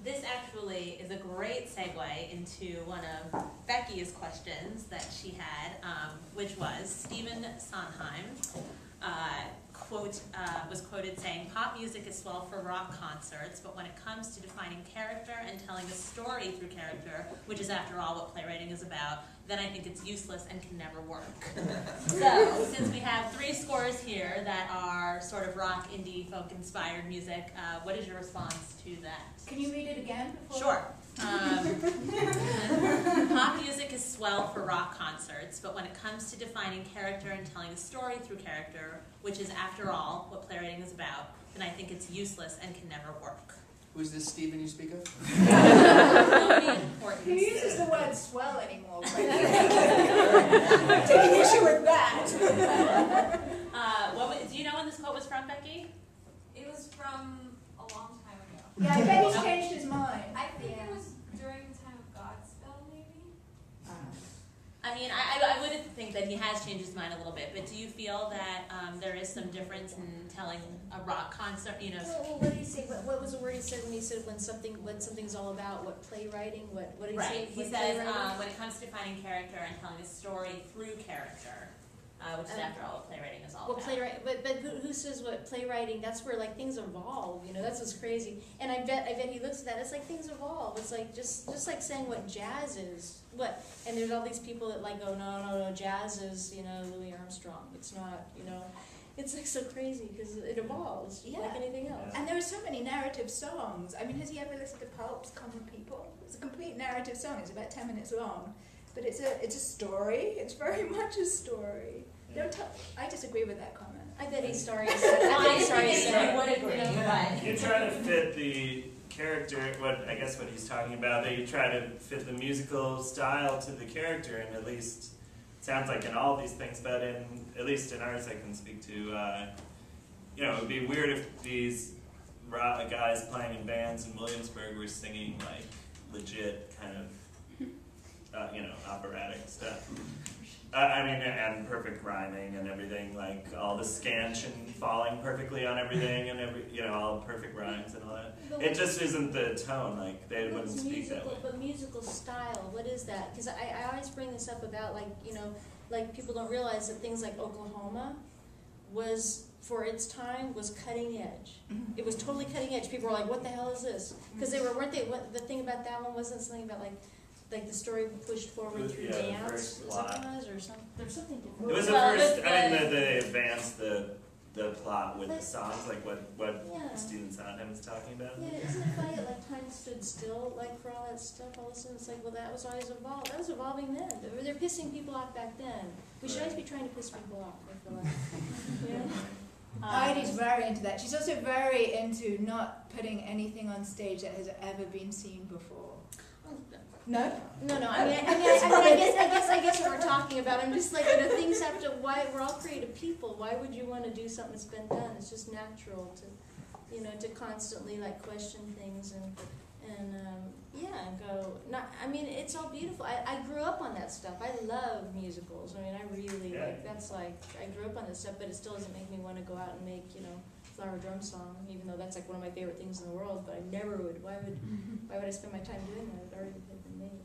This actually is a great segue into one of Becky's questions that she had, which was Stephen Sondheim was quoted saying, "Pop music is swell for rock concerts, but when it comes to defining character and telling a story through character, which is after all what playwriting is about, then I think it's useless and can never work." So, since we have 3 scores here that are sort of rock, indie, folk-inspired music, what is your response to that? Can you read it again? Sure. Pop music is swell for rock concerts, but when it comes to defining character and telling a story through character, which is, after all, what playwriting is about, then I think it's useless and can never work. Who's this Stephen you speak of? Who uses the word swell anymore? I'm taking issue with that. Do you know when this quote was from, Becky? It was from a long time ago. Yeah, I bet he's changed his mind. I think it was during the time of Godspell, maybe? I mean, I would think that he has changed his mind a little bit, but do you feel that there is some difference in telling a rock concert, you know? Well, what did he say? What was the word he said when he said what something's all about? What playwriting? What did he say? He says when it comes to defining character and telling a story through character, which is after all what playwriting is all about. Playwriting, but who says what playwriting? That's where like things evolve. You know, that's what's crazy. And I bet he looks at that. It's like things evolve. It's like just like saying what jazz is. What? And there's all these people that like go, no, jazz is, you know, Louis Armstrong. It's not, you know. It's like so crazy because it evolves like anything else. And there are so many narrative songs. I mean, has he ever listened to Pulp's Common People? It's a complete narrative song. It's about 10 minutes long. But it's a story. It's very much a story. I disagree with that comment. I bet he's sorry. You would agree. You try to fit the character, what he's talking about, that you try to fit the musical style to the character, and at least it sounds like in all these things, but at least in ours I can speak to, you know, it would be weird if these guys playing in bands in Williamsburg were singing like legit kind of you know, operatic stuff. I mean, and perfect rhyming and everything, like all the scansion falling perfectly on everything and you know, all perfect rhymes and all that. It just isn't the tone, like they wouldn't speak that way. But musical style, what is that? Because I always bring this up about like, you know, like people don't realize that things like Oklahoma was, for its time, was cutting edge. It was totally cutting edge. People were like, what the hell is this? Because weren't they, the thing about that one wasn't something about like the story pushed forward through dance, or something. There's something different. It was the first. I mean, they advanced the plot with the songs, like what Stephen Sondheim was talking about. Yeah, isn't it funny that like time stood still, like for all that stuff? All of a sudden, it's like, well, that was always evolved. That was evolving then. They're pissing people off back then. We should always be trying to piss people off. I feel like. Yeah. Heidi's very into that. She's also very into not putting anything on stage that has ever been seen before. No? No. I guess what we're talking about. I'm just like, you know, things have to. Why we're all creative people. Why would you want to do something that's been done? It's just natural to, you know, to constantly like question things and go. I mean, it's all beautiful. I grew up on that stuff. I love musicals. I mean, I really like. That's like I grew up on this stuff, but it still doesn't make me want to go out and make, you know, Flower Drum Song, even though that's like one of my favorite things in the world. But I never would. Why would I spend my time doing that? It already had been made.